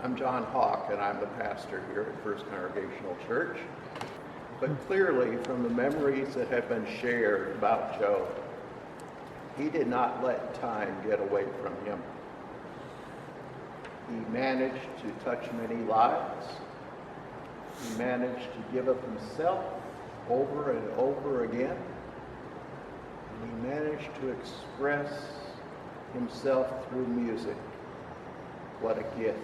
I'm John Hawk, and I'm the pastor here at First Congregational Church. But clearly, from the memories that have been shared about Joe, he did not let time get away from him. He managed to touch many lives. He managed to give of himself over and over again. And he managed to express himself through music. What a gift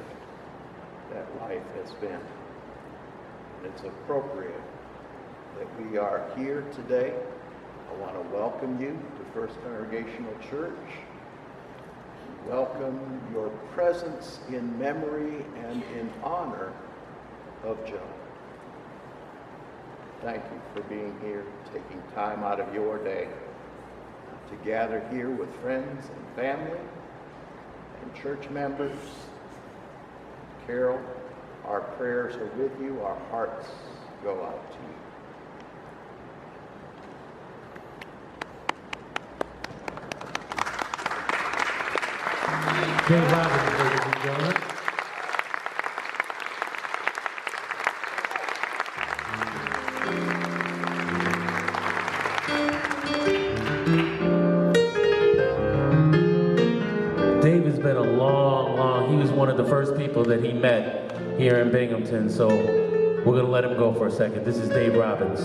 that life has been. And it's appropriate that we are here today. I want to welcome you to First Congregational Church. Welcome your presence in memory and in honor of Joe. Thank you for being here, taking time out of your day to gather here with friends and family and church members. Carol, our prayers are with you. Our hearts go out to you. Dave Roberts, ladies and gentlemen. Dave has been he was one of the first people that he met here in Binghamton, so we're going to let him go for a second. This is Dave Robbins.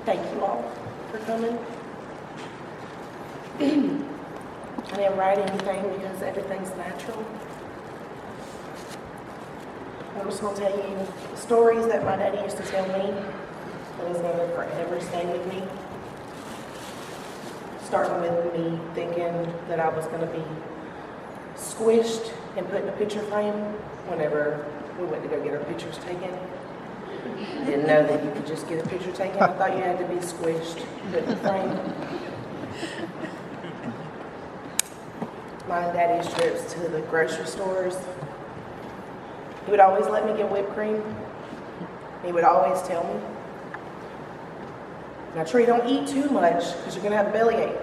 Thank you all for coming. I didn't write anything because everything's natural. I'm just going to tell you the stories that my daddy used to tell me that is going to forever stay with me. Starting with me thinking that I was going to be squished and put in a picture frame whenever we went to go get our pictures taken. Didn't know that you could just get a picture taken. I thought you had to be squished, put in a frame. My daddy's trips to the grocery stores. He would always let me get whipped cream. He would always tell me, now Tree, don't eat too much because you're gonna have a bellyache.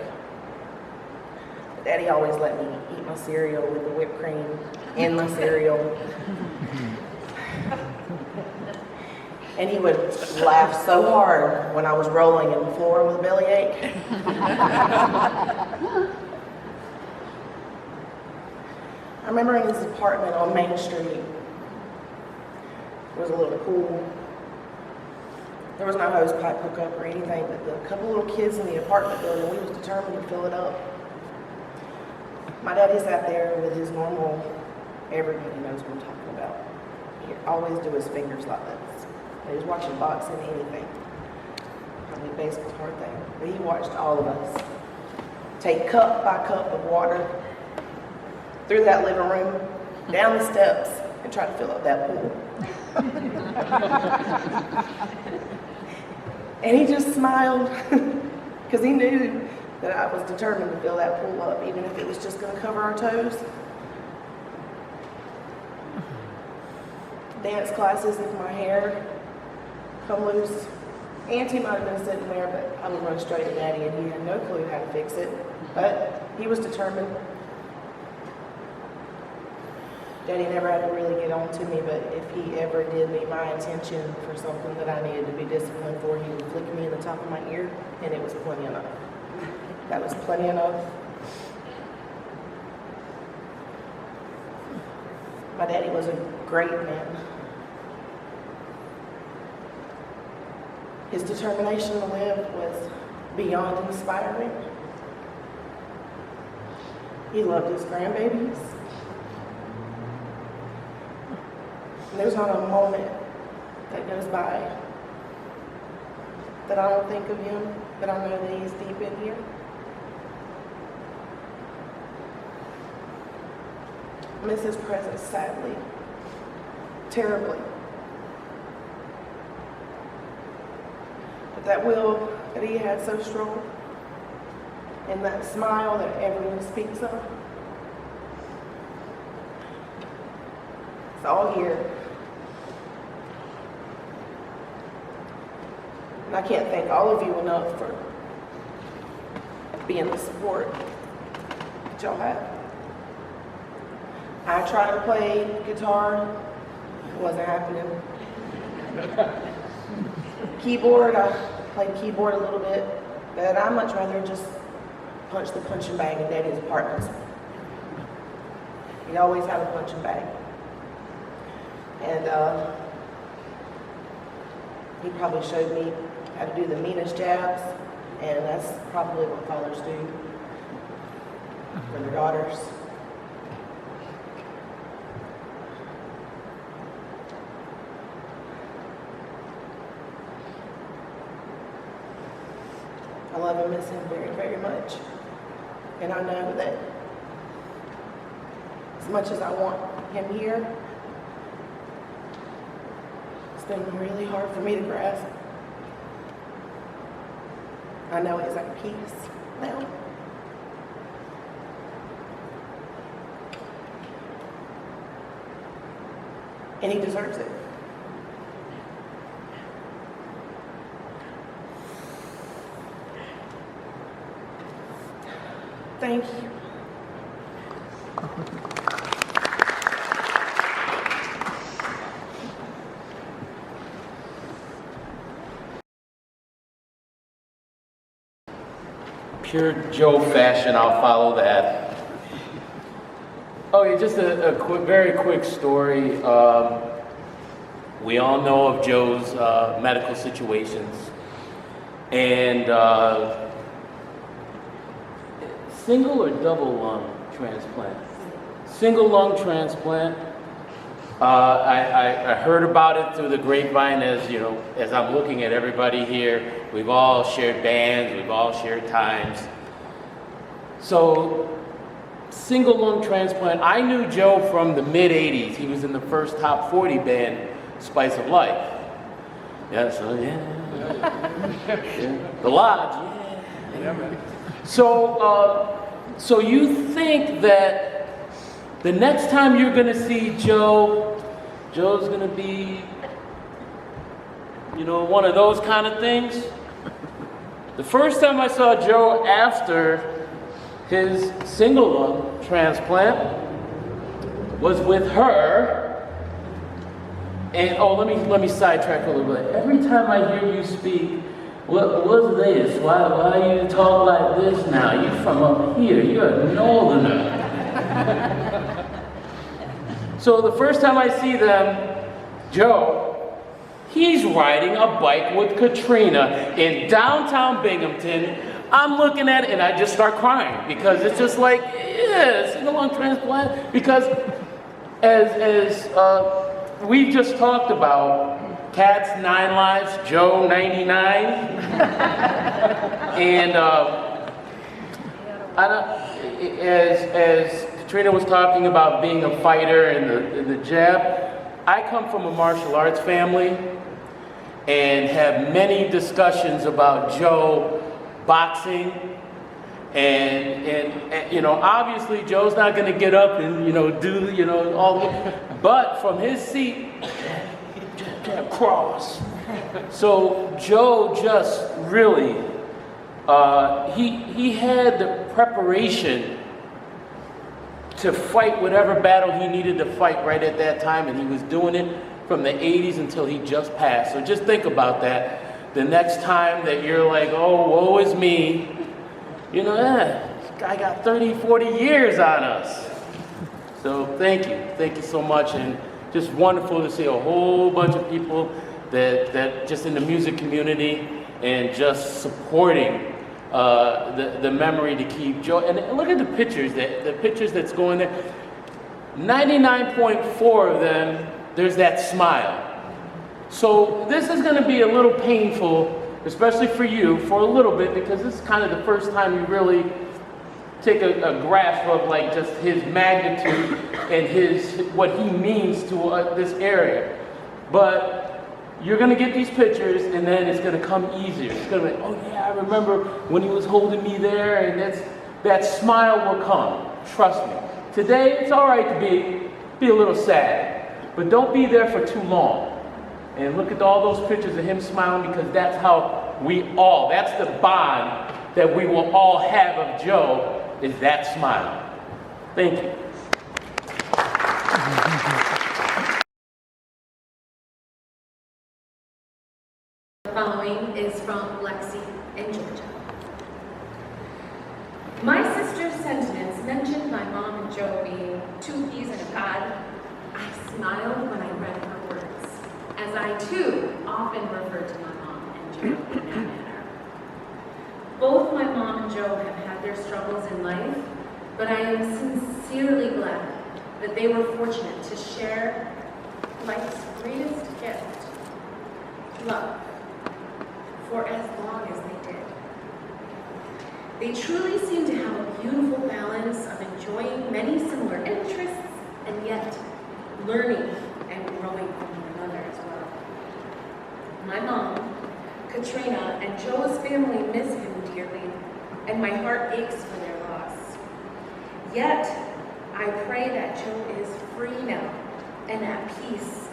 But Daddy always let me eat my cereal with the whipped cream in my cereal. And he would laugh so hard when I was rolling in the floor with a bellyache. I remember in his apartment on Main Street, there was a little pool. There was no hose pipe hookup or anything, but the couple little kids in the apartment building, we was determined to fill it up. My daddy sat there with his normal, everybody knows what I'm talking about. He'd always do his fingers like this. He was watching boxing, anything. Probably a bass guitar thing. But he watched all of us take cup by cup of water through that living room, down the steps, and try to fill up that pool. And he just smiled because he knew that I was determined to fill that pool up, even if it was just going to cover our toes. Dance classes with my hair come loose. Auntie might have been sitting there, but I would run straight to Daddy, and he had no clue how to fix it. But he was determined. Daddy never had to really get on to me, but if he ever did meet my attention for something that I needed to be disciplined for, he would flick me in the top of my ear, and it was plenty enough. That was plenty enough. My daddy was a great man. His determination to live was beyond inspiring. He loved his grandbabies. And there's not a moment that goes by that I don't think of him, but I know that he's deep in here. I miss his presence sadly, terribly. But that will that he had so strong, and that smile that everyone speaks of, it's all here. And I can't thank all of you enough for being the support that y'all have. I tried to play guitar, it wasn't happening. Keyboard, I played keyboard a little bit, but I'd much rather just punch the punching bag in Daddy's apartments. He'd always have a punching bag. And he probably showed me how to do the meanest jabs, and that's probably what fathers do for their daughters. I love and miss him very, very much. And I know that as much as I want him here, it's been really hard for me to grasp. I know he's at peace now. And he deserves it. Thank you. Pure Joe fashion, I'll follow that. Oh, yeah, just a quick, very quick story. We all know of Joe's medical situations, and single or double lung transplant? Single lung transplant. I heard about it through the grapevine as, you know, as I'm looking at everybody here. We've all shared bands, we've all shared times. So, single lung transplant, I knew Joe from the mid-'80s. He was in the first top 40 band, Spice of Life. Yeah, so yeah. The Lodge, yeah. So you think that the next time you're gonna see Joe's gonna be, you know, one of those kind of things? The first time I saw Joe after his single lung transplant was with her. And let me sidetrack a little bit. Every time I hear you speak, what's this? Why you talk like this now? You from up here, you're a northerner. So the first time I see them, Joe, he's riding a bike with Katrina in downtown Binghamton. I'm looking at it and I just start crying because it's just like, yeah, single lung transplant. Because as we just talked about, Cat's 9 lives, Joe 99, and as Katrina was talking about being a fighter and the jab, I come from a martial arts family and have many discussions about Joe boxing, and you know, obviously Joe's not going to get up and, you know, do, you know, all the, but from his seat, cross. So Joe just really, he had the preparation to fight whatever battle he needed to fight right at that time, and he was doing it from the 80s until he just passed. So just think about that. The next time that you're like, oh, woe is me, you know, this guy got 30, 40 years on us. So thank you so much, and just wonderful to see a whole bunch of people that just in the music community and just supporting the memory to keep Joe. And look at the pictures that's going there. 99.4 of them, there's that smile. So this is going to be a little painful, especially for you, for a little bit, because this is kind of the first time you really take a grasp of like just his magnitude and what he means to this area. But you're going to get these pictures, and then it's going to come easier. It's going to be, oh yeah, I remember when he was holding me there, and that smile will come. Trust me. Today, it's all right to be a little sad, but don't be there for too long. And look at all those pictures of him smiling, because that's how that's the bond that we will all have of Joe, is that smile. Thank you. The following is from Lexi in Georgia. My sister's sentiments mentioned my mom and Joe being 2 peas in a pod. I smiled when I read her words, as I too often refer to my mom and Joe in that manner. Both my mom and Joe have had their struggles in life, but I am sincerely glad that they were fortunate to share life's greatest gift, love, for as long as they did. They truly seem to have a beautiful balance of enjoying many similar interests and yet learning and growing from one another as well. My mom, Katrina, and Joe's family miss him dearly, and my heart aches for their loss. Yet, I pray that Joe is free now and at peace,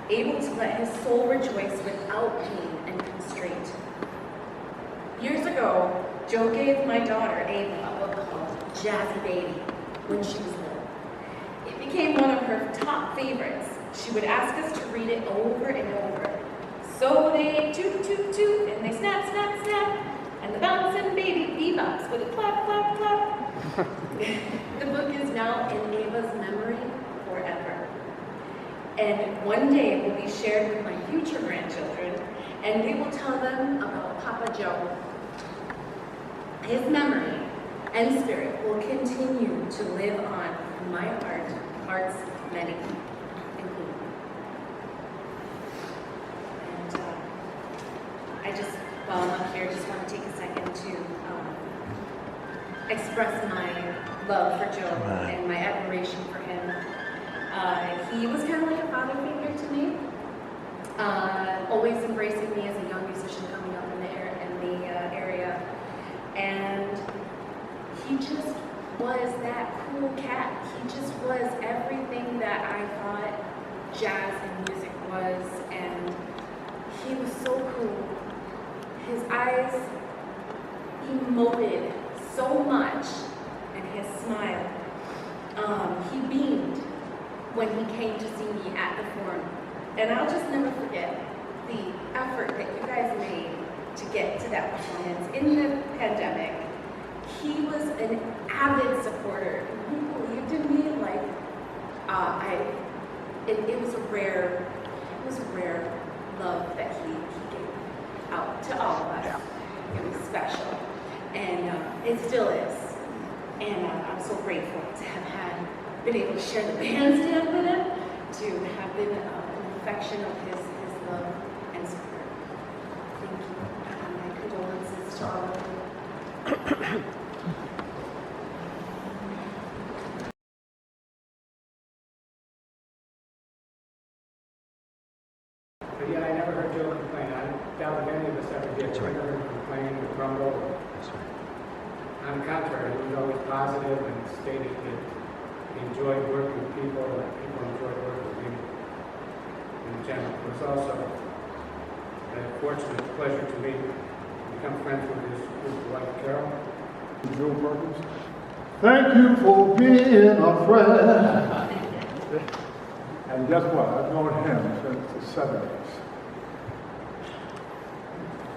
able to let his soul rejoice without pain and constraint. Years ago, Joe gave my daughter Ava a book called Jazzy Baby when she was little. It became one of her top favorites. She would ask us to read it over and over. So they toot, toot, toot, and they snap, snap, snap, and the bouncing baby bebops with a clap, clap, clap. The book is now in Ava's memory forever. And one day it will be shared with my future grandchildren, and we will tell them about Papa Joe. His memory and spirit will continue to live on in my hearts of many, including while I'm up here, just want to take a second to express my love for Joe and my admiration for him. He was kind of like a father figure to me, always embracing me as a young musician coming up in the area, and he just was that cool cat. He just was everything that I thought jazz and music was, and he was so cool. His eyes emoted so much, and his smile. He beamed when he came to see me at the Forum. And I'll just never forget the effort that you guys made to get to that performance in the pandemic. He was an avid supporter. He believed in me like it was a rare love that he gave out to all of us. Yeah. It was special, and it still is. And I'm so grateful to have been able to share the bandstand with him, to have been an affection of his love and support. Thank you, and my condolences to all of you. But yet I never heard Joe complain. I doubt if any of us ever did. I never heard him complain or grumble. On the contrary, he was always positive and stated that he enjoyed working with people and people enjoyed working with him in general. It was also a fortunate pleasure to meet and become friends with his wife, Carol. Joe Perkins. Thank you for being a friend. And guess what? I've known him since the 70s.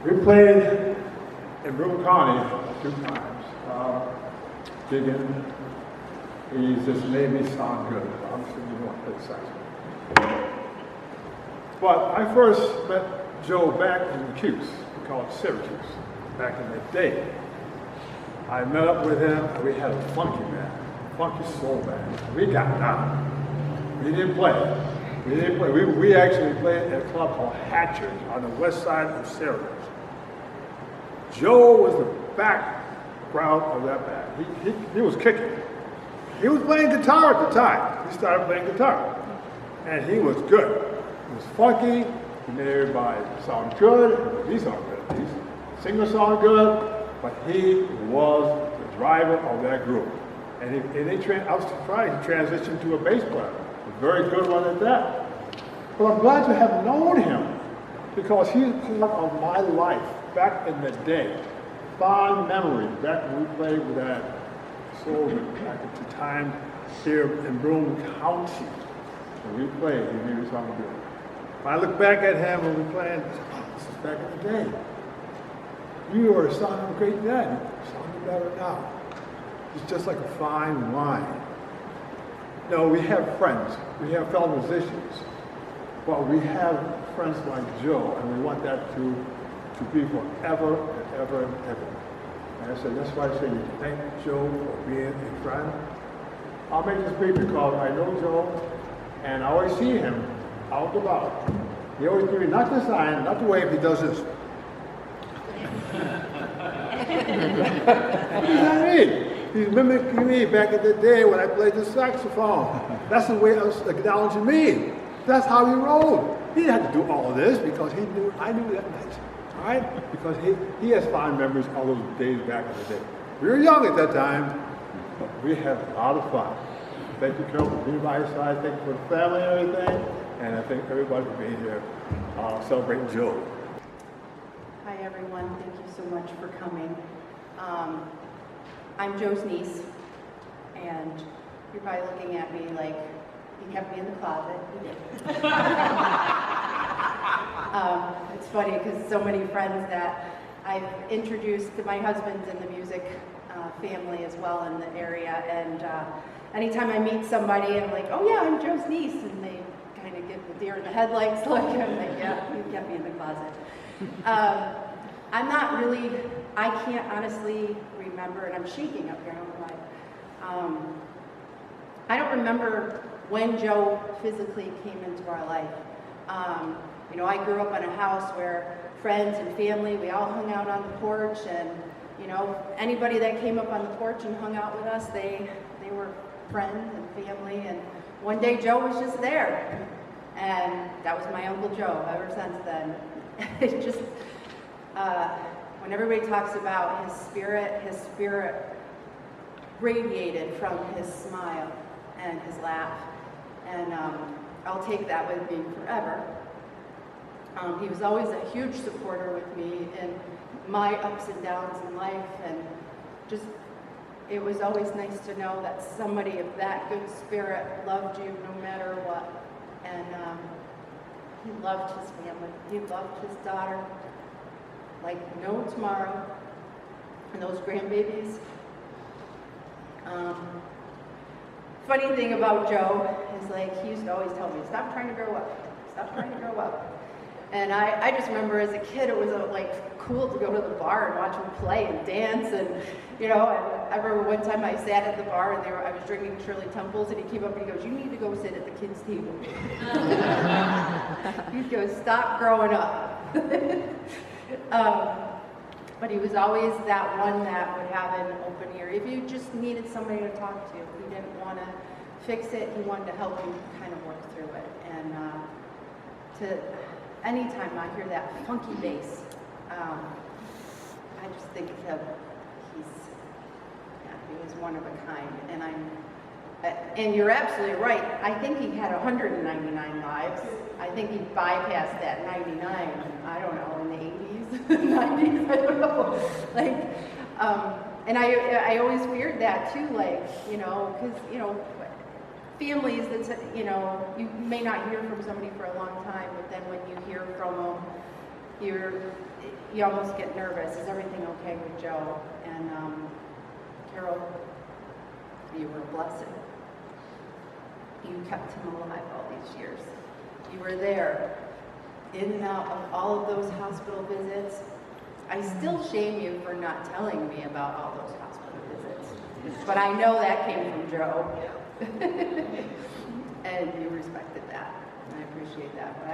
We played in Broome County 2 times. Digging. He just made me sound good. Obviously, you want to play saxophone. But I first met Joe back in Cuse. We call it Syracuse. Back in the day. I met up with him, and we had a funky band, funky soul band. We got down. We didn't play. We actually played at a club called Hatchers on the west side of Syracuse. Joe was the background of that band. He was kicking. He was playing guitar at the time. He started playing guitar. And he was good. He was funky. He made everybody sound good. He sounded good. These singers sound good. But he was the driver of that group. And I was surprised he transitioned to a bass player. A very good one at that. But I'm glad to have known him because he's part of my life back in the day. Fond memories back when we played with that soul back at the time here in Broome County. When we played, he made me sound good. When I look back at him when we played, this is back in the day. You were sounding great then. You're sounding better now. It's just like a fine wine. No, we have friends. We have fellow musicians. But we have friends like Joe, and we want that to be forever and ever and ever. And I said, that's why I say you thank Joe for being a friend. I'll make this brief because I know Joe, and I always see him out and about. He always gives me not the sign, not the wave, he does this. What does that mean? He's mimicking me back in the day when I played the saxophone. That's the way I was acknowledging me. That's how he rolled. He didn't have to do all of this because I knew that night. All right? Because he has fond memories of all those days back in the day. We were young at that time, but we had a lot of fun. Thank you, Carol, for being by your side. Thank you for the family and everything. And I thank everybody for being here celebrating Joe. Hi, everyone. Thank you so much for coming. I'm Joe's niece, and you're probably looking at me like he kept me in the closet. He did. It's funny because so many friends that I've introduced to my husband's in the music family as well in the area, and anytime I meet somebody, I'm like, oh yeah, I'm Joe's niece, and they kind of get the deer in the headlights look. I'm like, yeah, you kept me in the closet. I'm not really, I can't honestly remember, and I'm shaking up here, I don't know why. I don't remember when Joe physically came into our life. You know, I grew up in a house where friends and family, we all hung out on the porch, and, you know, anybody that came up on the porch and hung out with us, they were friends and family, and one day Joe was just there, and that was my Uncle Joe ever since then. It just, when everybody talks about his spirit radiated from his smile and his laugh, and I'll take that with me forever. He was always a huge supporter with me in my ups and downs in life, and just, it was always nice to know that somebody of that good spirit loved you no matter what. And he loved his family. He loved his daughter like no tomorrow. And those grandbabies. Funny thing about Joe is, like, he used to always tell me, stop trying to grow up. Stop trying to grow up. And I just remember as a kid, it was like cool to go to the bar and watch him play and dance, and you know. And I remember one time I sat at the bar and I was drinking Shirley Temples, and he came up and he goes, "You need to go sit at the kids' table." He goes, "Stop growing up." But he was always that one that would have an open ear. If you just needed somebody to talk to, he didn't want to fix it. He wanted to help you kind of work through it. And anytime I hear that funky bass, I just think of he was one of a kind. And you're absolutely right. I think he had 199 lives. I think he bypassed that 99, I don't know, in the 80s, 90s, I don't know. Like, and I always feared that too, like, you know, because, you know, families that, you know, you may not hear from somebody for a long time, but then when you hear from them, you almost get nervous. Is everything okay with Joe? And Carol, you were a blessing. You kept him alive all these years. You were there, in and out of all of those hospital visits. I still shame you for not telling me about all those hospital visits, but I know that came from Joe. And you respected that, and I appreciate that. But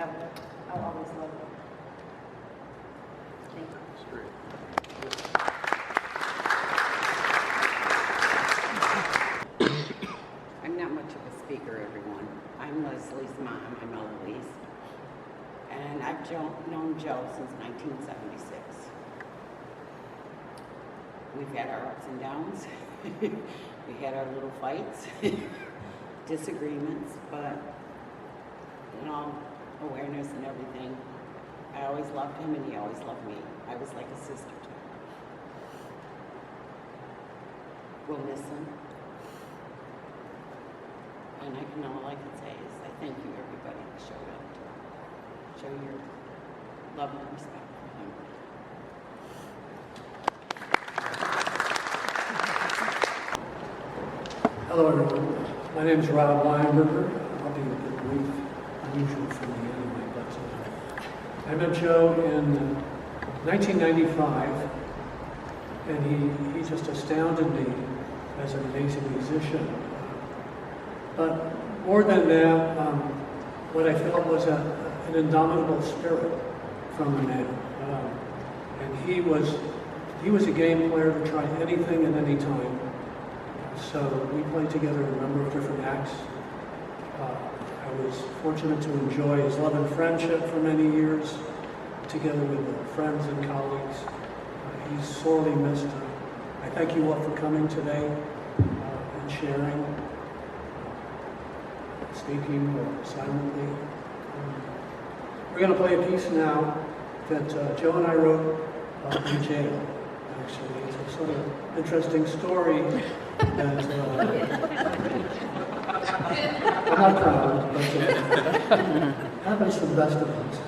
I'll always love you. Thank you. I'm not much of a speaker, everyone. I'm Leslie's mom. I'm Eloise. And I've known Joe since 1976. We've had our ups and downs. We had our little fights, disagreements, but in all awareness and everything, I always loved him and he always loved me. I was like a sister to him. We'll miss him. And all I can say is I thank you, everybody that showed up to show your love and respect for him. Hello, everyone. My name is Rob Weinberger. I'll be a bit brief, unusual for me anyway, but I met Joe in 1995, and he just astounded me as an amazing musician. But more than that, what I felt was an indomitable spirit from the man. And he was a game player to try anything at any time. So we played together in a number of different acts. I was fortunate to enjoy his love and friendship for many years, together with friends and colleagues. He's sorely missed. I thank you all for coming today and sharing, speaking silently. We're going to play a piece now that Joe and I wrote in jail. Actually, it's a sort of interesting story that I'm not proud, but happens to the best of us.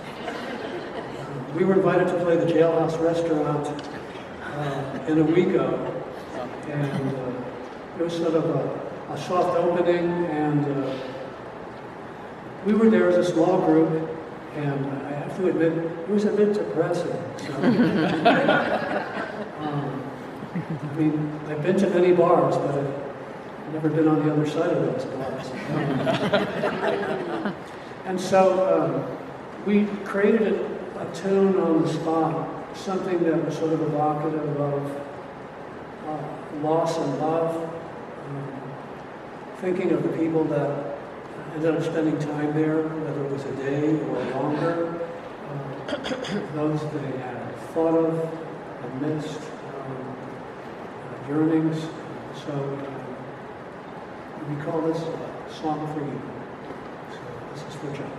We were invited to play the Jailhouse Restaurant in a week ago, and it was sort of a soft opening, and we were there as a small group, and I have to admit, it was a bit depressing. So, I mean, I've been to many bars, but I've never been on the other side of those bars. And so we created a tune on the spot, something that was sort of evocative of loss and love, thinking of the people that ended up spending time there, whether it was a day or longer, those they had thought of and missed, yearnings. So we call this a song for you. So this is for Joe.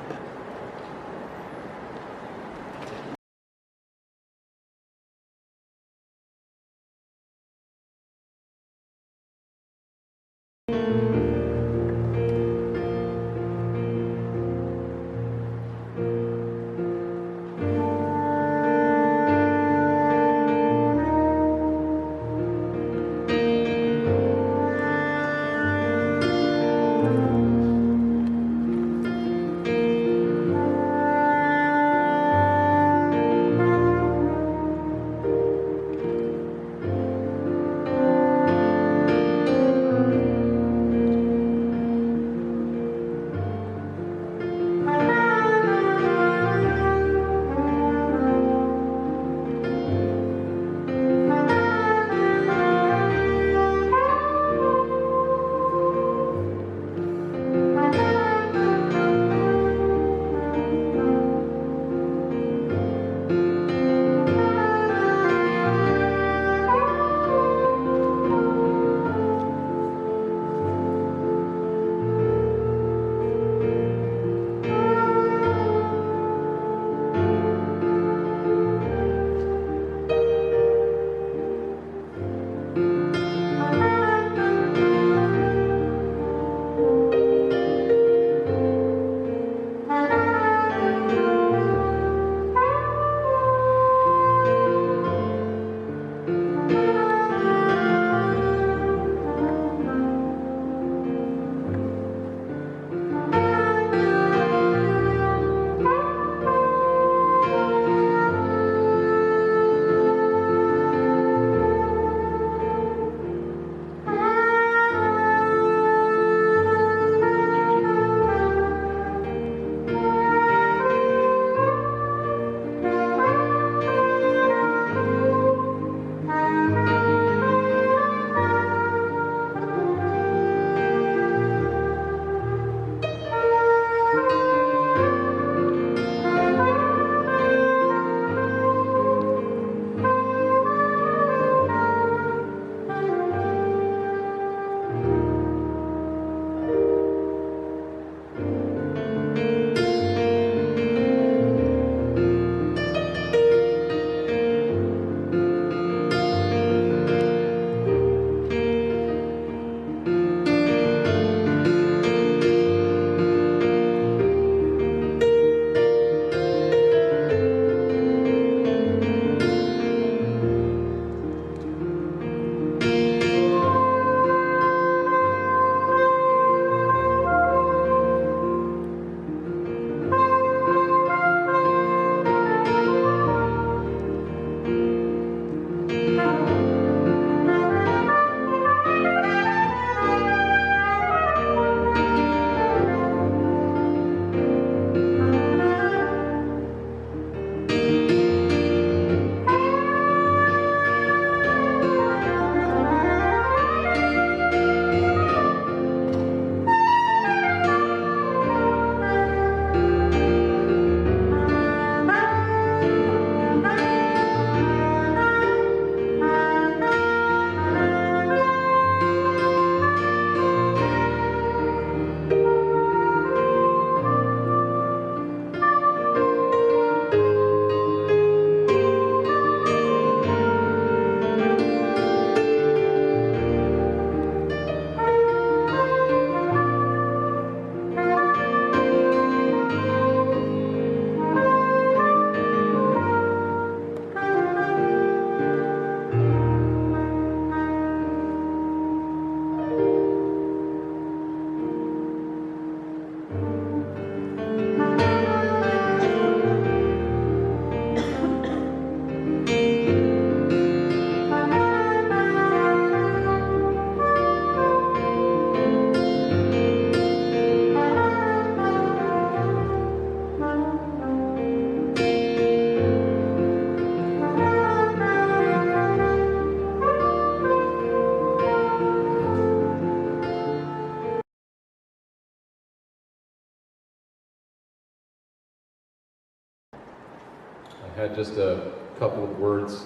had just a couple of words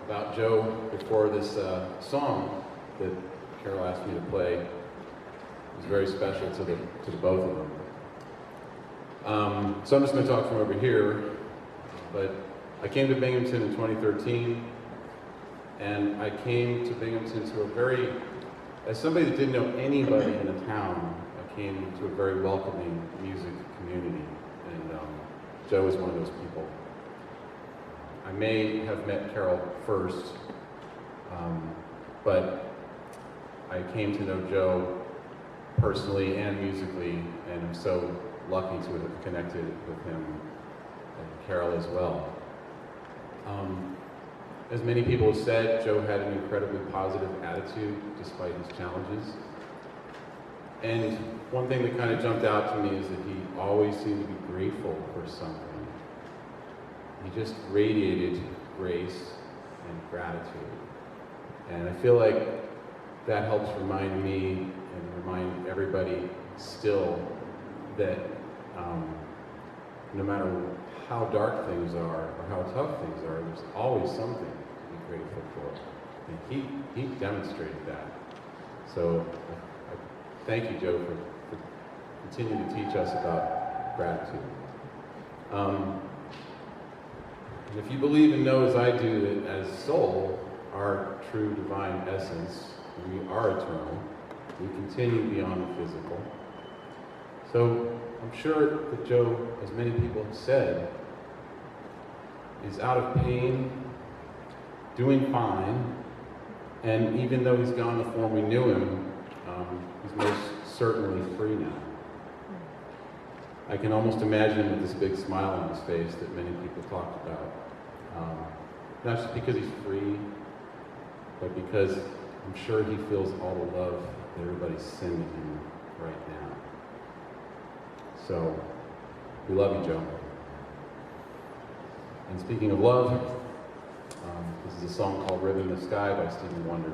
about Joe before this song that Carol asked me to play. It was very special to the both of them. So I'm just going to talk from over here, but I came to Binghamton in 2013, and I came to Binghamton to a very, as somebody that didn't know anybody in the town, I came to a very welcoming music community, and Joe is one of those people. I may have met Carol first, but I came to know Joe personally and musically, and I'm so lucky to have connected with him and Carol as well. As many people have said, Joe had an incredibly positive attitude despite his challenges. And one thing that kind of jumped out to me is that he always seemed to be grateful for something. He just radiated grace and gratitude. And I feel like that helps remind me and remind everybody still that no matter how dark things are or how tough things are, there's always something to be grateful for. And he demonstrated that. So I thank you, Joe, for continuing to teach us about gratitude. And if you believe and know as I do that as soul, our true divine essence, we are eternal, we continue beyond the physical. So I'm sure that Joe, as many people have said, is out of pain, doing fine, and even though he's gone the form we knew him, he's most certainly free now. I can almost imagine him with this big smile on his face that many people talked about. Not just because he's free, but because I'm sure he feels all the love that everybody's sending him right now. So, we love you, Joe. And speaking of love, this is a song called Ribbon in the Sky by Stevie Wonder.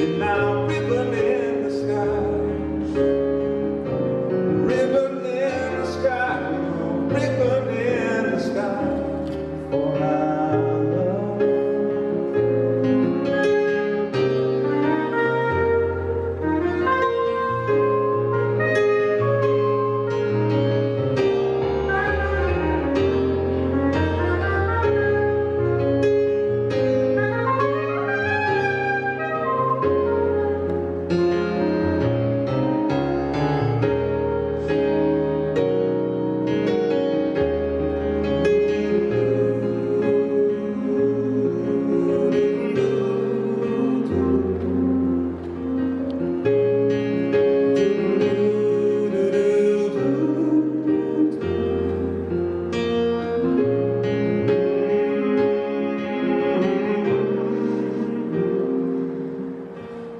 And now ribbon in the sky, ribbon in the sky, ribbon in the sky for our love.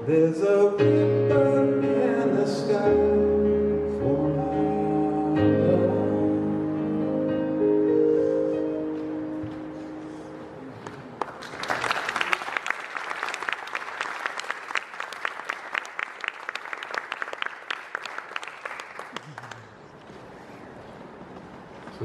There's a ribbon in the sky for our love. So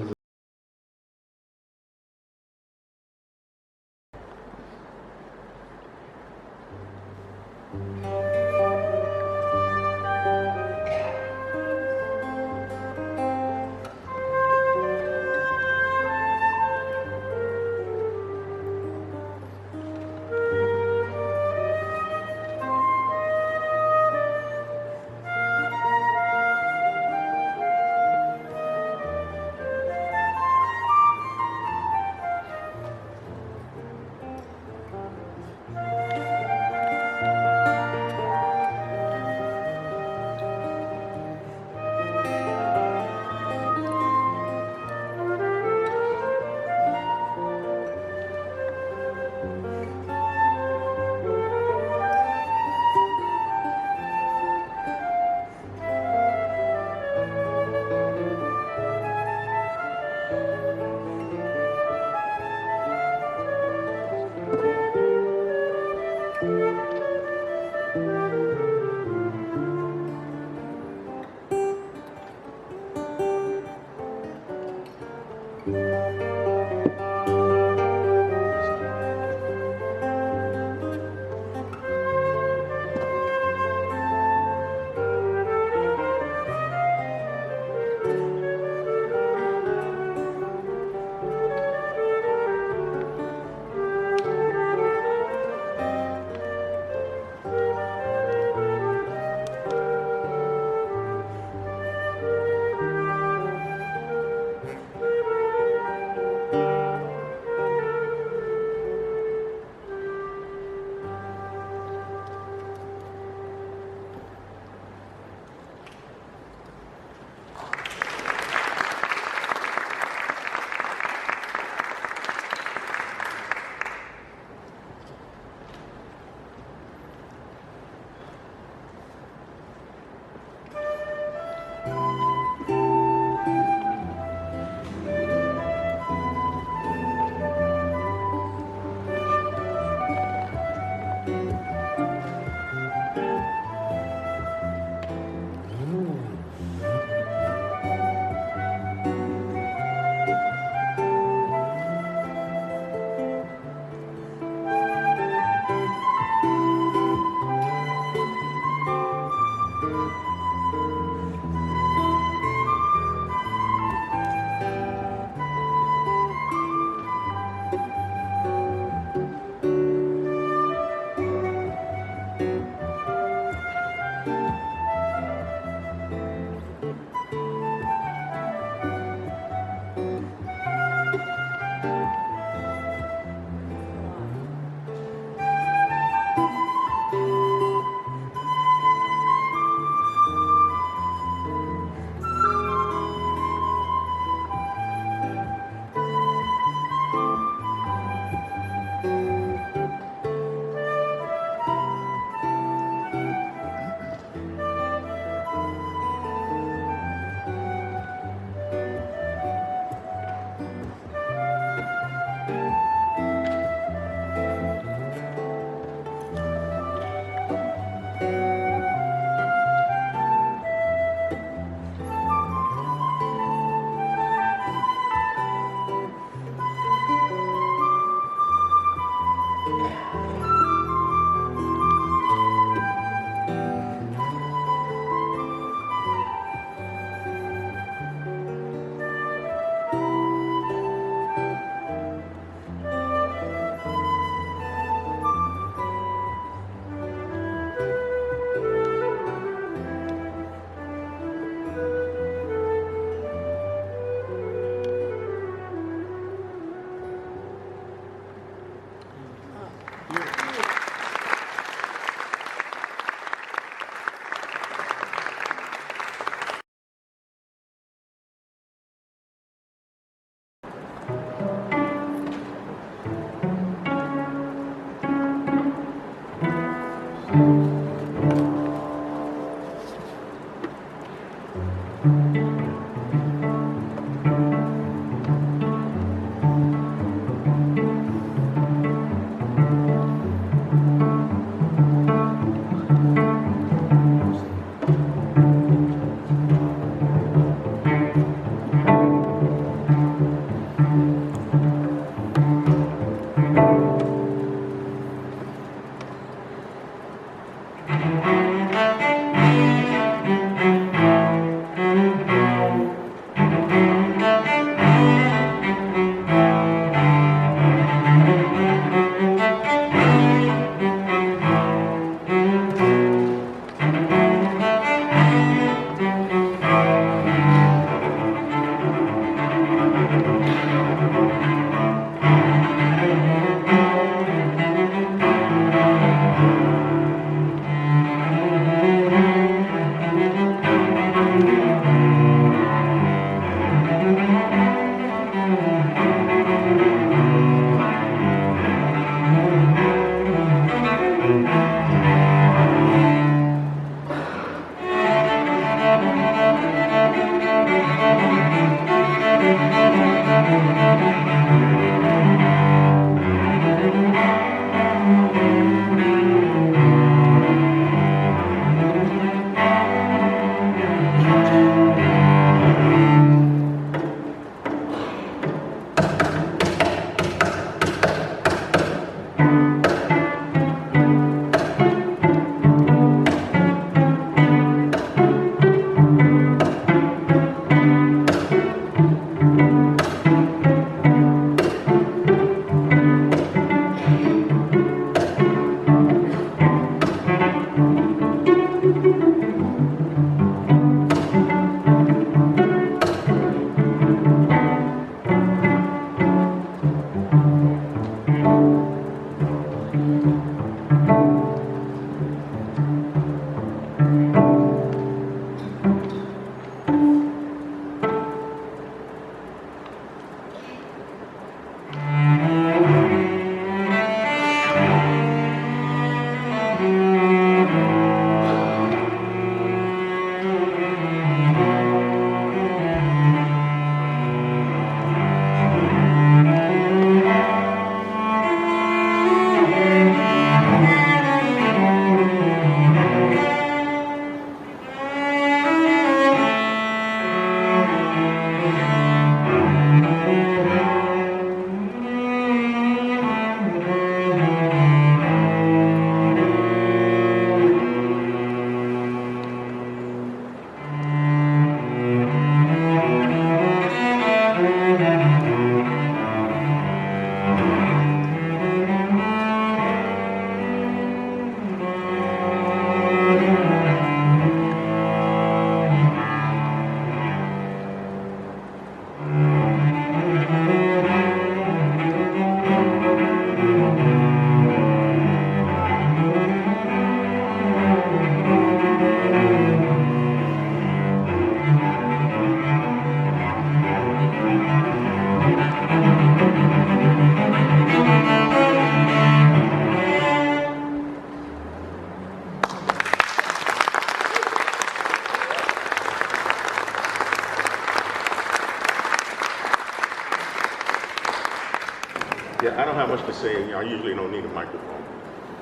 Yeah, I don't have much to say. You know, I usually don't need a microphone.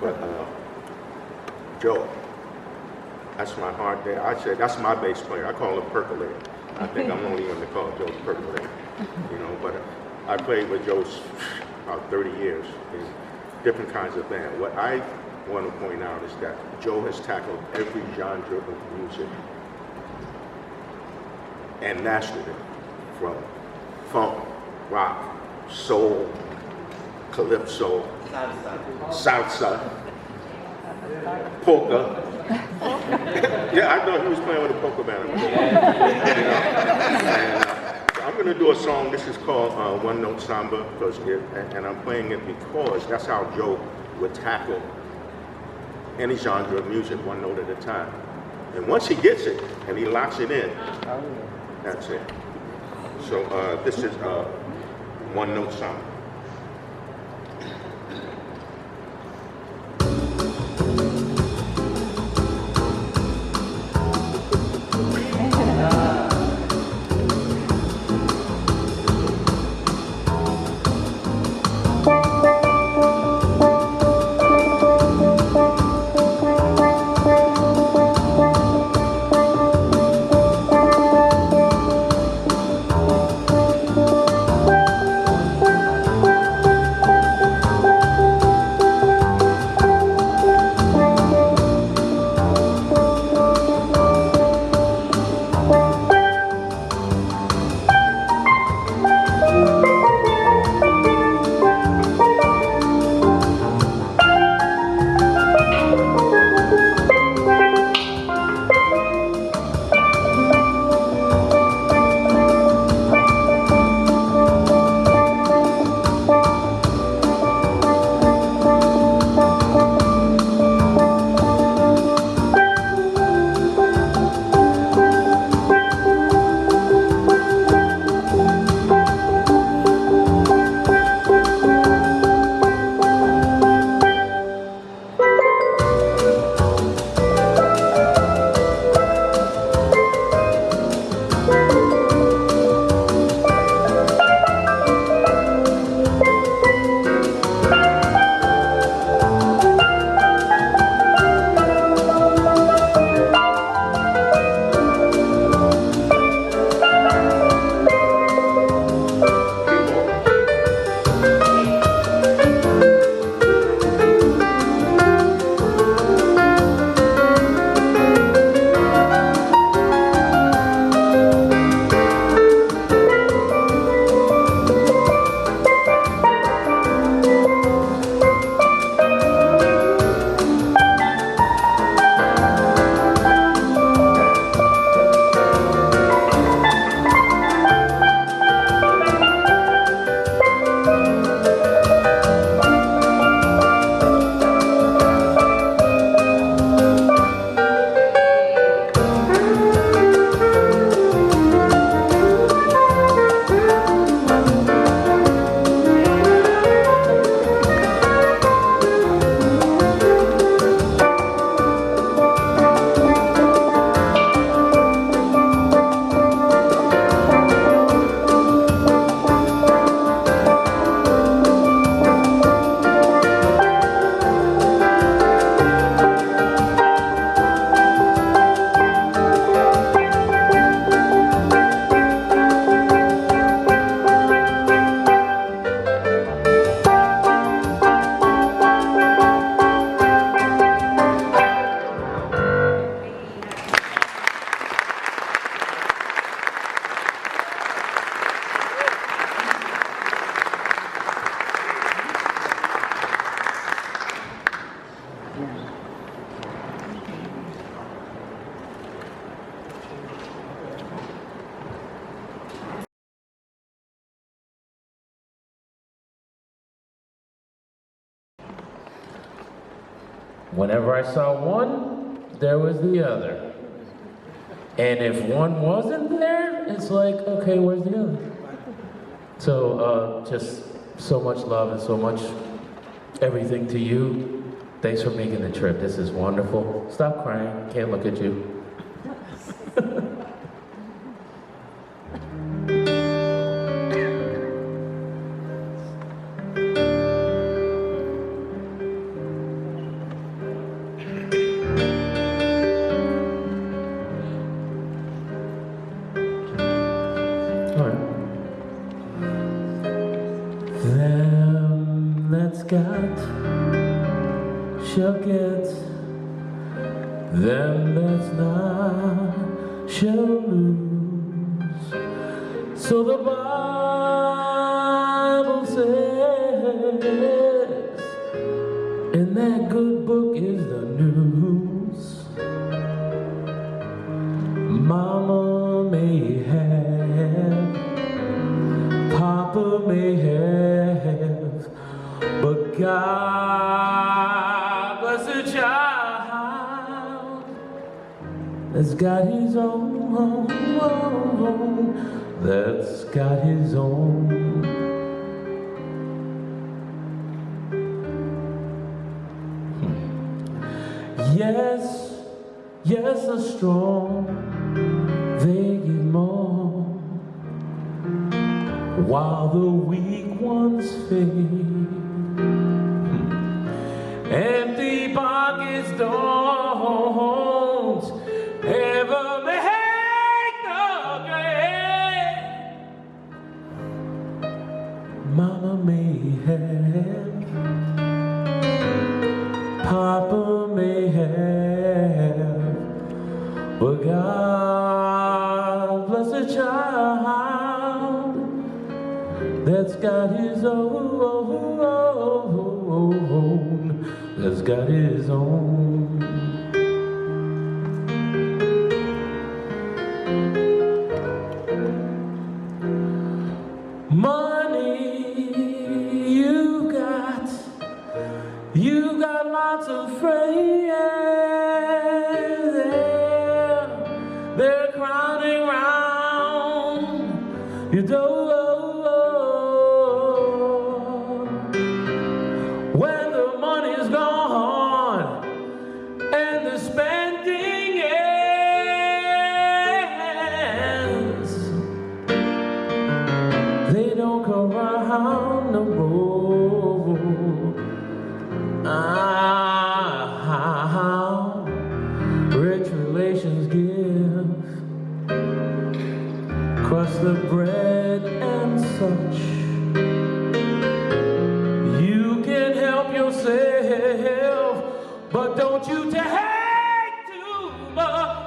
But Joe, that's my heart there. I said, that's my bass player. I call him Percolator. I think I'm the only one to call Joe Percolator. You know, but I played with Joe about 30 years in different kinds of bands. What I want to point out is that Joe has tackled every genre of music and mastered it, from funk, rock, soul, calypso, salsa, polka. Yeah, I thought he was playing with a polka band. You know? And, I'm going to do a song. This is called One Note Samba, and I'm playing it because that's how Joe would tackle any genre of music, one note at a time. And once he gets it and he locks it in, that's it. So this is One Note Samba. Whenever I saw one, there was the other. And if one wasn't there, it's like, okay, where's the other? So just so much love and so much everything to you. Thanks for making the trip. This is wonderful. Stop crying. Can't look at you. Them that's got shall get, them that's not shall lose. So the Bible says, and that good book is the news. Mama may have, Papa may have, but God bless the child that's got his own, that's got his own. Yes, yes, the strong, they give more, while the weak ones fade. Empty pockets don't ever make the grade. Mama may have, Papa may have, but God bless a child that's got his own, that's got his own. Money you got lots of friends, they're crowding round your door. When the money's gone and the spending ends, they don't come around no more. Rich relations give, crust the bread and such. You can help yourself, but don't you take too much.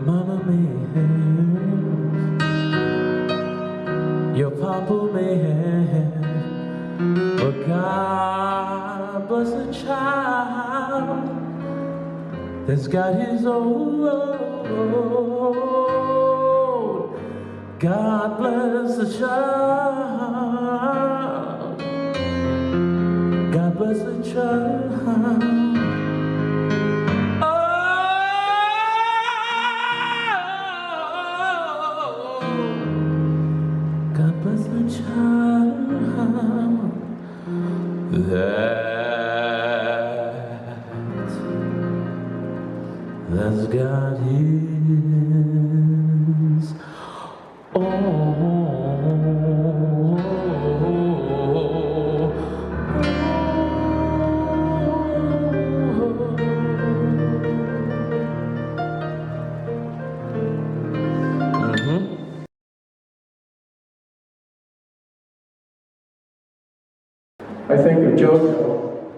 Mama may have, your papa may have, but God bless a child that's got his own. God bless the child. God bless the child. Oh, God bless the child that's got his own. I think of JoJo,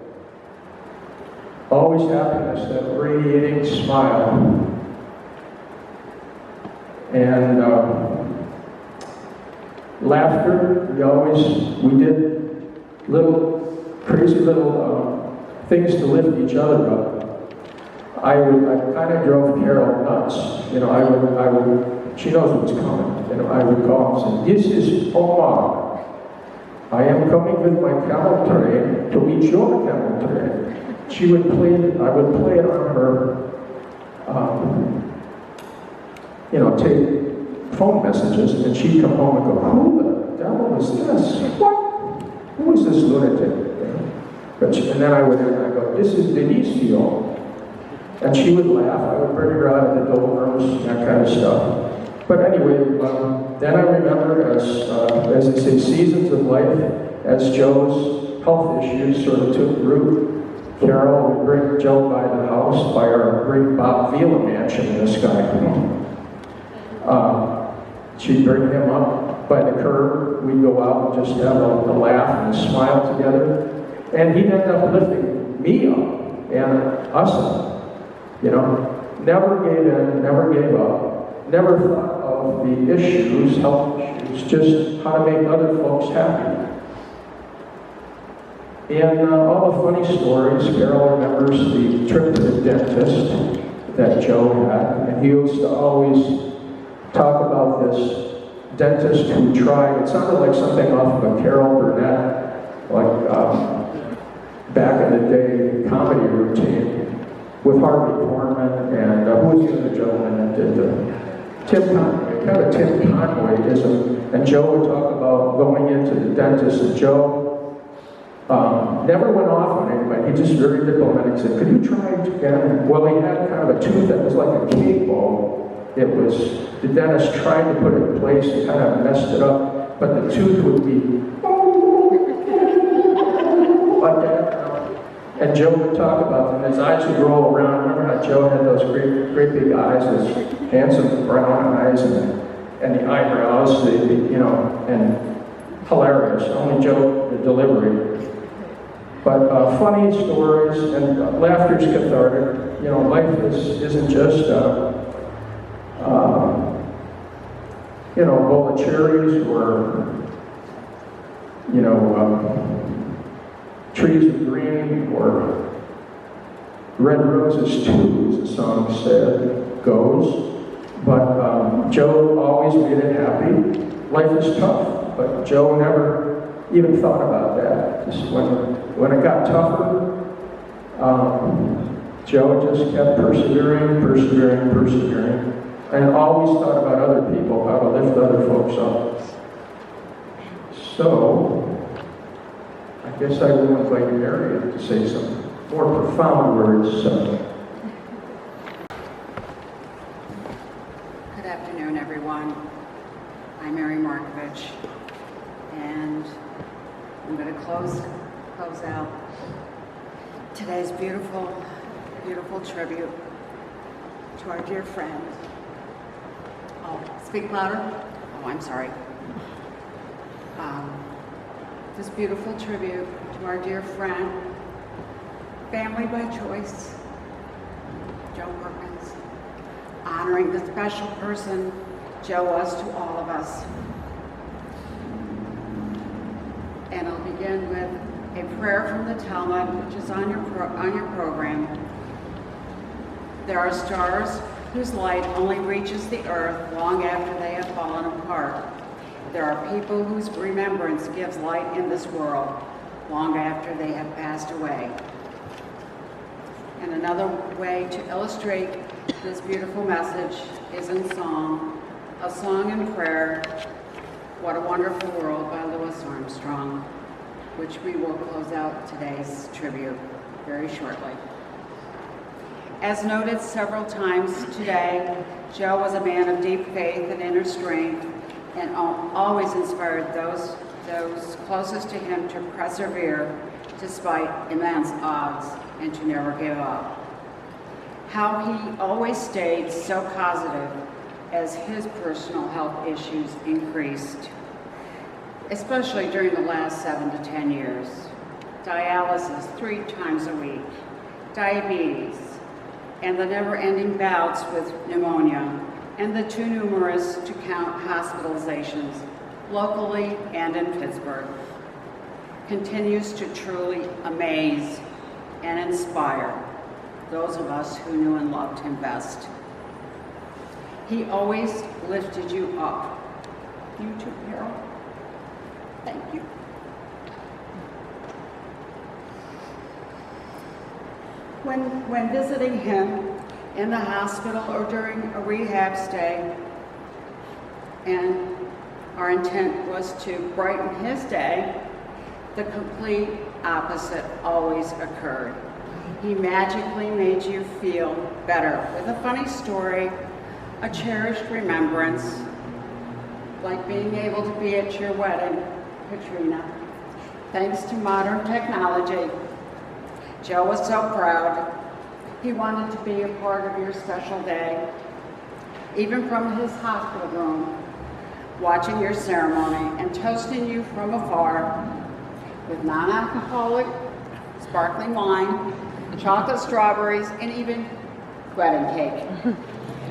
always happiness, that radiating smile. And laughter, we did crazy little things to lift each other up. I kind of drove Carol nuts. You know, I would, she knows what's coming. You know, I would call and say, "This is Omar. I am coming with my camel train to meet your camel train. She would play it, I would play it on her, take phone messages, and she'd come home and go, who the devil is this? What? Who is this lunatic? And then I would go, this is Denicio. And she would laugh. I would bring her out of the doldrums, that kind of stuff. But anyway, then I remember as they say, seasons of life, as Joe's health issues sort of took root, Carol would bring Joe by the house, by our great Bob Vila mansion in the sky. She'd bring him up by the curb. We'd go out and just have a laugh and a smile together. And he'd end up lifting me up and us up. Never gave in, never gave up, never thought of the issues, health issues, just how to make other folks happy. And all the funny stories, Carol remembers the trip to the dentist that Joe had, and he used to always talk about this dentist who tried, it sounded like something off of a Carol Burnett, like back in the day, comedy routine, with Harvey Korman and who was the other gentleman that did Tim Conway, kind of Tim Conway-ism. And Joe would talk about going into the dentist, and Joe never went off on anybody. He just very diplomatic said, could you try it again? Well, he had kind of a tooth that was like a cake bowl. It was, the dentist tried to put it in place and kind of messed it up, but the tooth would be like that. And Joe would talk about them. His eyes would roll around. Remember how Joe had those great big eyes, those handsome brown eyes, and the eyebrows, and hilarious. Only Joe, the delivery. But funny stories, and laughter's cathartic. Life isn't just a bowl of cherries or trees of green or red roses too, as the song goes. But Joe always made it happy. Life is tough, but Joe never even thought about that. Just when it got tougher, Joe just kept persevering, and always thought about other people, how to lift other folks up. So, I guess I will invite Mary to say some more profound words. Good afternoon, everyone. I'm Mary Markovich, and I'm going to close out today's beautiful tribute to our dear friend. Oh, speak louder. Oh, I'm sorry. This beautiful tribute to our dear friend, family by choice, Joe Perkins, honoring the special person Joe was to all of us. And I'll begin with a prayer from the Talmud, which is on your program. There are stars whose light only reaches the earth long after they have fallen apart. There are people whose remembrance gives light in this world long after they have passed away. And another way to illustrate this beautiful message is in song, a song and prayer, What a Wonderful World by Louis Armstrong, which we will close out today's tribute very shortly. As noted several times today, Joe was a man of deep faith and inner strength, and always inspired those closest to him to persevere despite immense odds and to never give up. How he always stayed so positive as his personal health issues increased, especially during the last 7 to 10 years. Dialysis 3 times a week, diabetes, and the never-ending bouts with pneumonia, and the too numerous to count hospitalizations, locally and in Pittsburgh, continues to truly amaze and inspire those of us who knew and loved him best. He always lifted you up. You too, Carol. Thank you. When visiting him in the hospital or during a rehab stay, and our intent was to brighten his day, the complete opposite always occurred. He magically made you feel better with a funny story, a cherished remembrance, like being able to be at your wedding, Katrina. Thanks to modern technology, Joe was so proud. He wanted to be a part of your special day, even from his hospital room, watching your ceremony and toasting you from afar with non-alcoholic sparkling wine, chocolate strawberries, and even wedding cake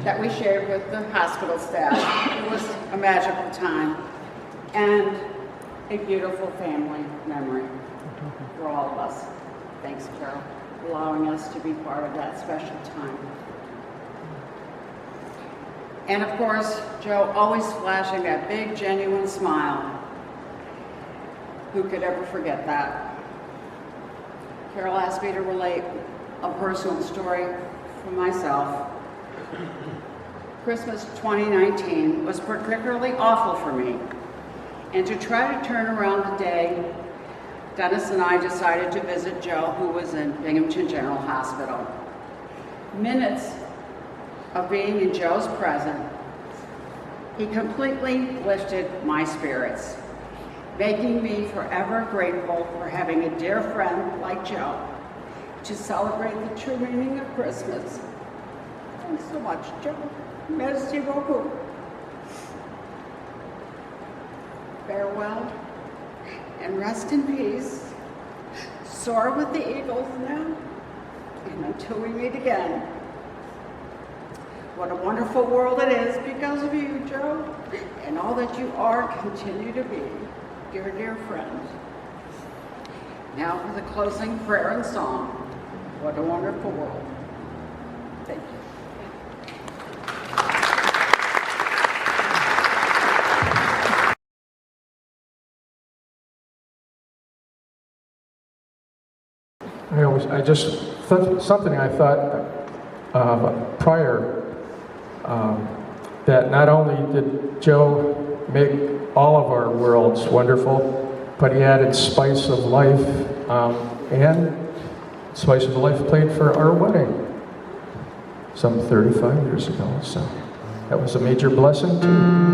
that we shared with the hospital staff. It was a magical time and a beautiful family memory for all of us. Thanks, Carol, for allowing us to be part of that special time. And of course, Joe always flashing that big, genuine smile. Who could ever forget that? Carol asked me to relate a personal story from myself. Christmas 2019 was particularly awful for me. And to try to turn around the day, Dennis and I decided to visit Joe, who was in Binghamton General Hospital. Minutes of being in Joe's presence, he completely lifted my spirits, making me forever grateful for having a dear friend like Joe to celebrate the true meaning of Christmas. Thanks so much, Joe. Merci beaucoup. Farewell and rest in peace. Soar with the eagles now, and until we meet again. What a wonderful world it is because of you, Joe, and all that you are, continue to be, dear, dear friend. Now for the closing prayer and song. What a wonderful world. Thank you. I just thought something I thought prior, that not only did Joe make all of our worlds wonderful, but he added spice of life, and spice of life played for our wedding some 35 years ago. So that was a major blessing too.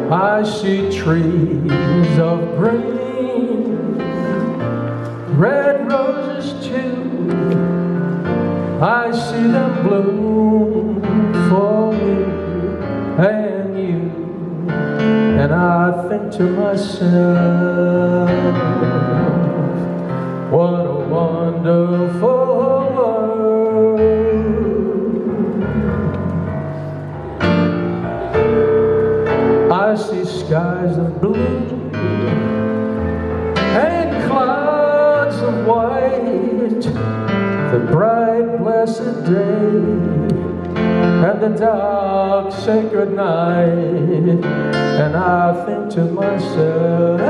I see trees of green, red roses too. I see them bloom for me and you. And I think to myself, what a wonderful world. I see skies of blue and clouds of white, the bright blessed day and the dark sacred night. And I think to myself,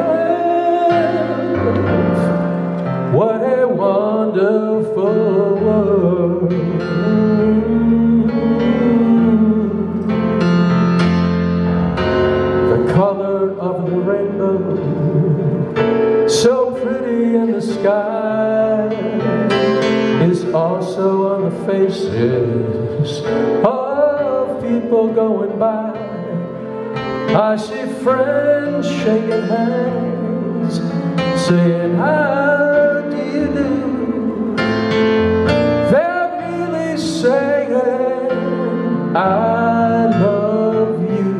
what a wonderful world. Color of the rainbow, so pretty in the sky, is also on the faces of people going by. I see friends shaking hands, saying, how do you do? They're really saying, I love you.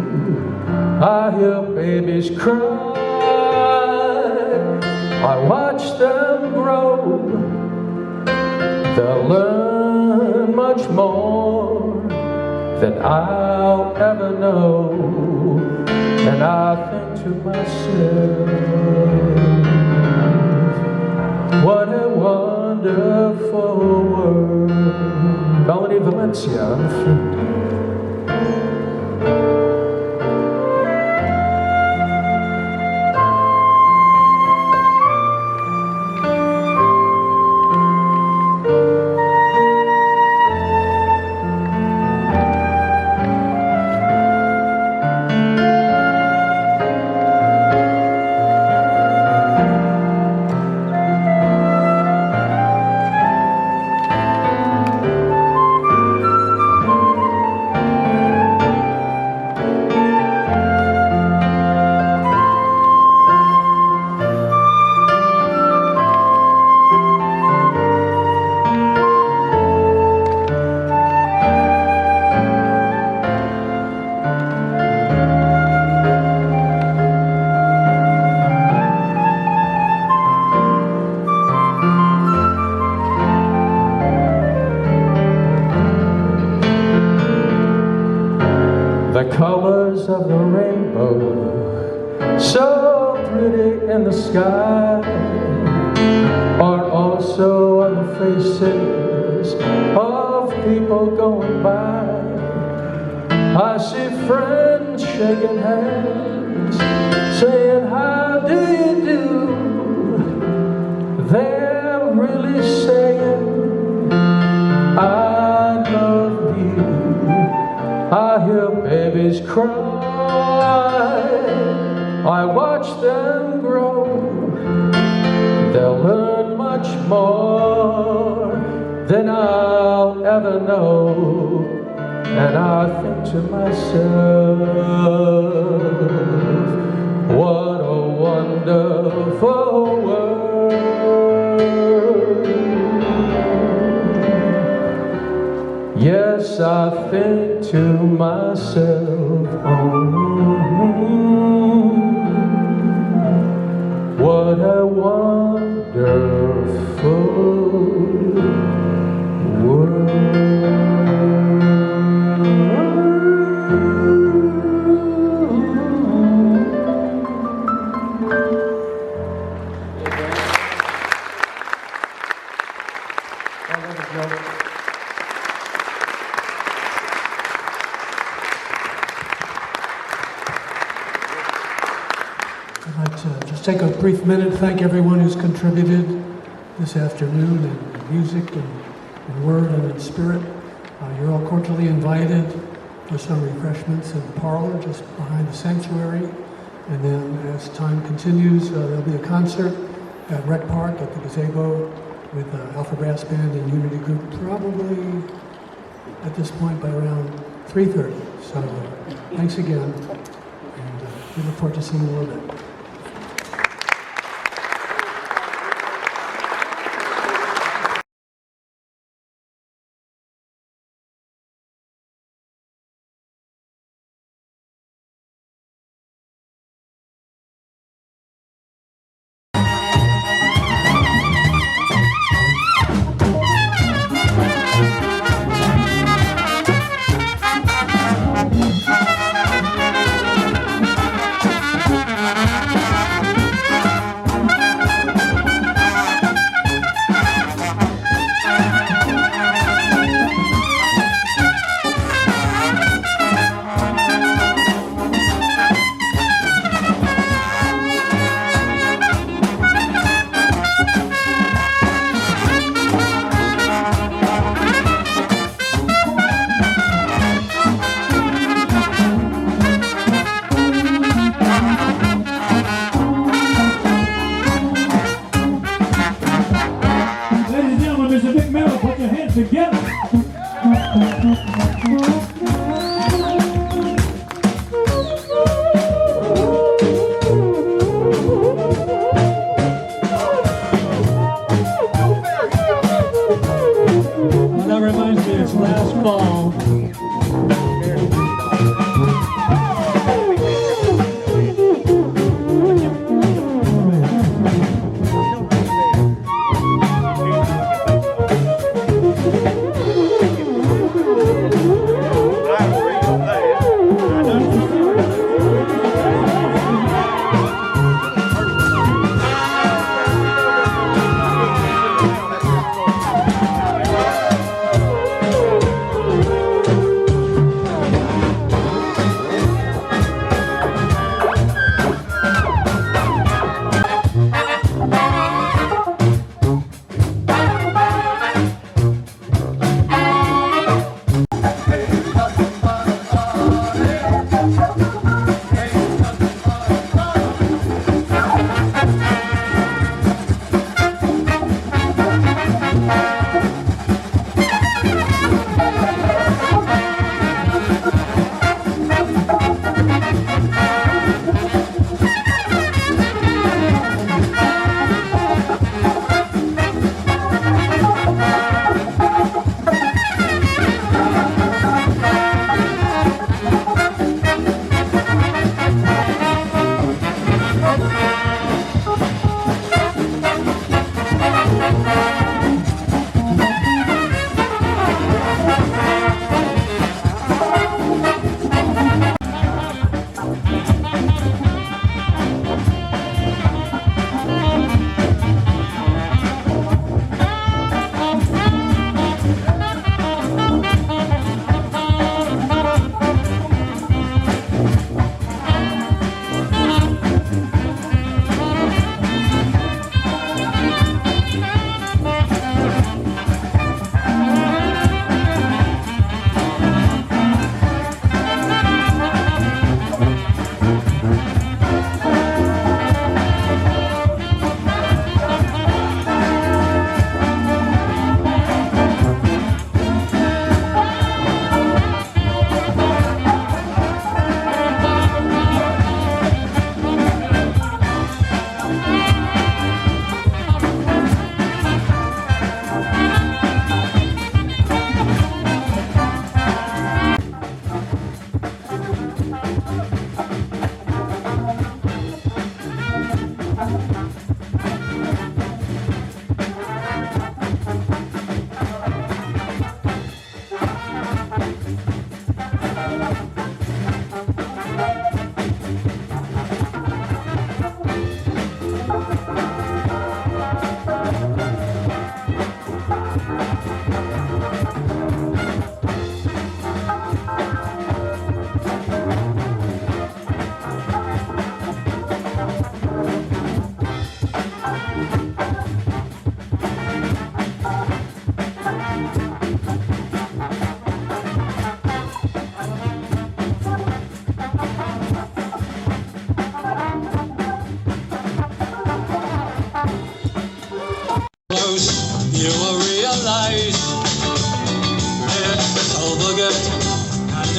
I hear babies cry, I watch them grow. They'll learn much more than I'll ever know. And I think to myself, what a wonderful world. Melanie Valencia on the flute. The colors of the rainbow, so pretty in the sky, are also on the faces of people going by. I see friends shaking hands, saying, how do you do? They're really saying, I love you. I hear babies cry, I watch them grow. They'll learn much more than I'll ever know. And I think to myself, what a wonderful world. Yes, I think to myself, what a wonderful world. I'd like to just take a brief minute to thank everyone who's contributed this afternoon in music and in word and in spirit. You're all cordially invited for some refreshments in the parlor just behind the sanctuary. And then as time continues, there'll be a concert at Rec Park at the Gazebo with Alpha Brass Band and Unity Group, probably at this point by around 3:30. So thanks again, and we look forward to seeing you in a little bit.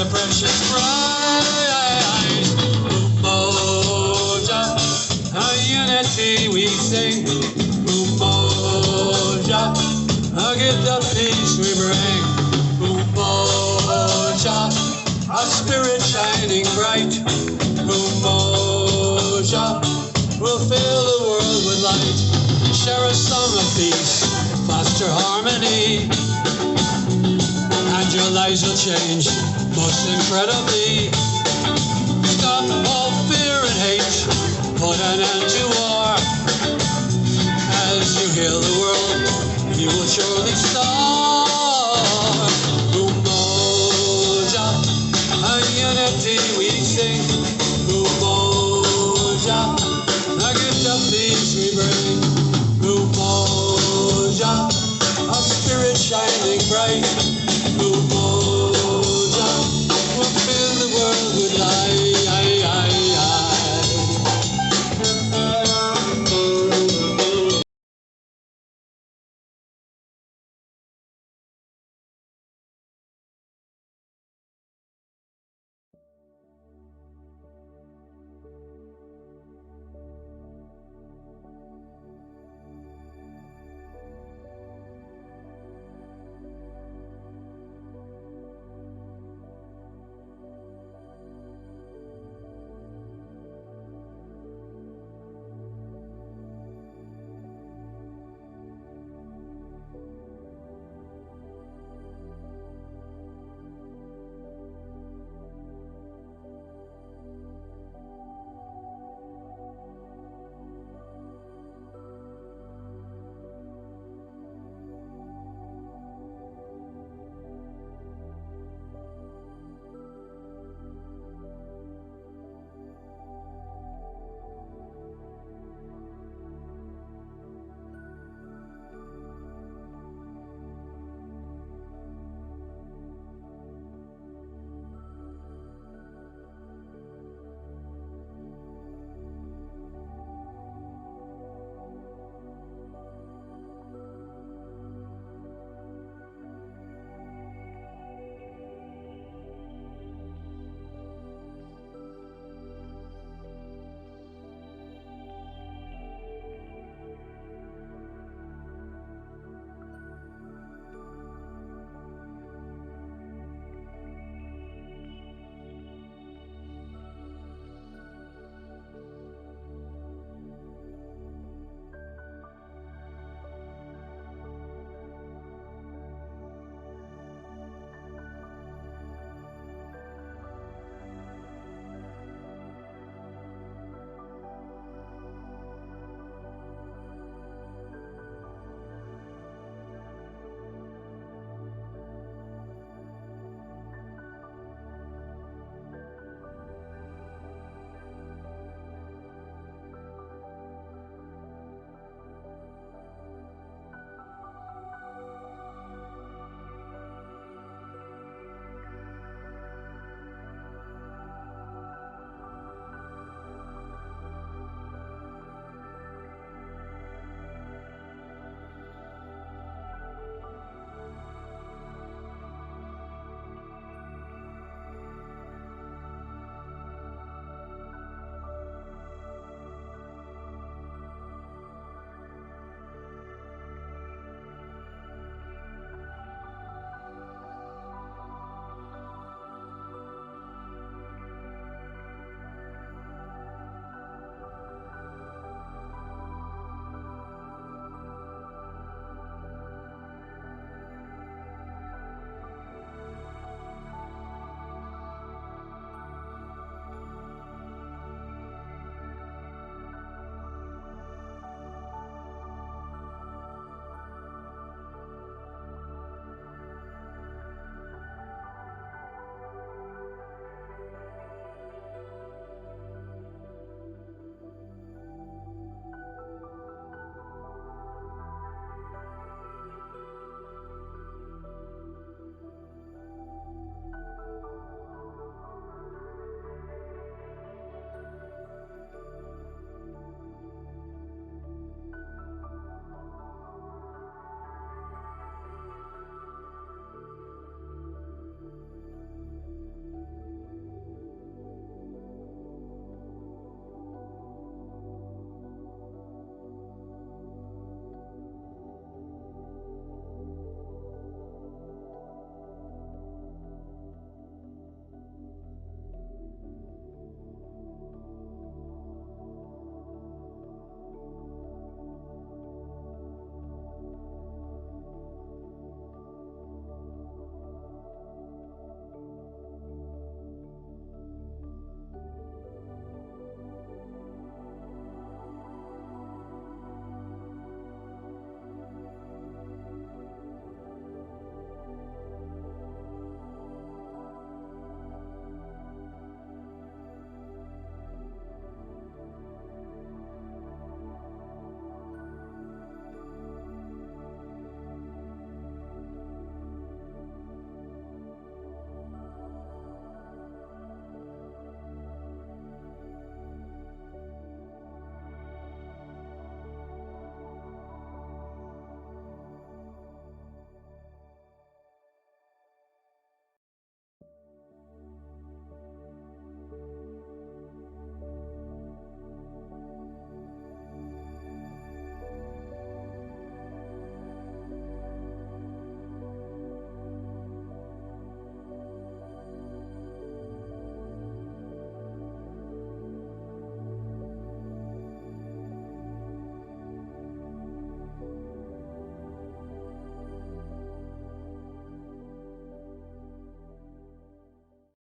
precious prize. Umoja, a unity we sing. Umoja, a gift of peace we bring. Umoja, a spirit shining bright. Umoja, we'll fill the world with light. Share a song of peace, foster harmony, and your lives will change most incredibly. Stop all fear and hate, put an end to war. As you heal the world, you will surely stop.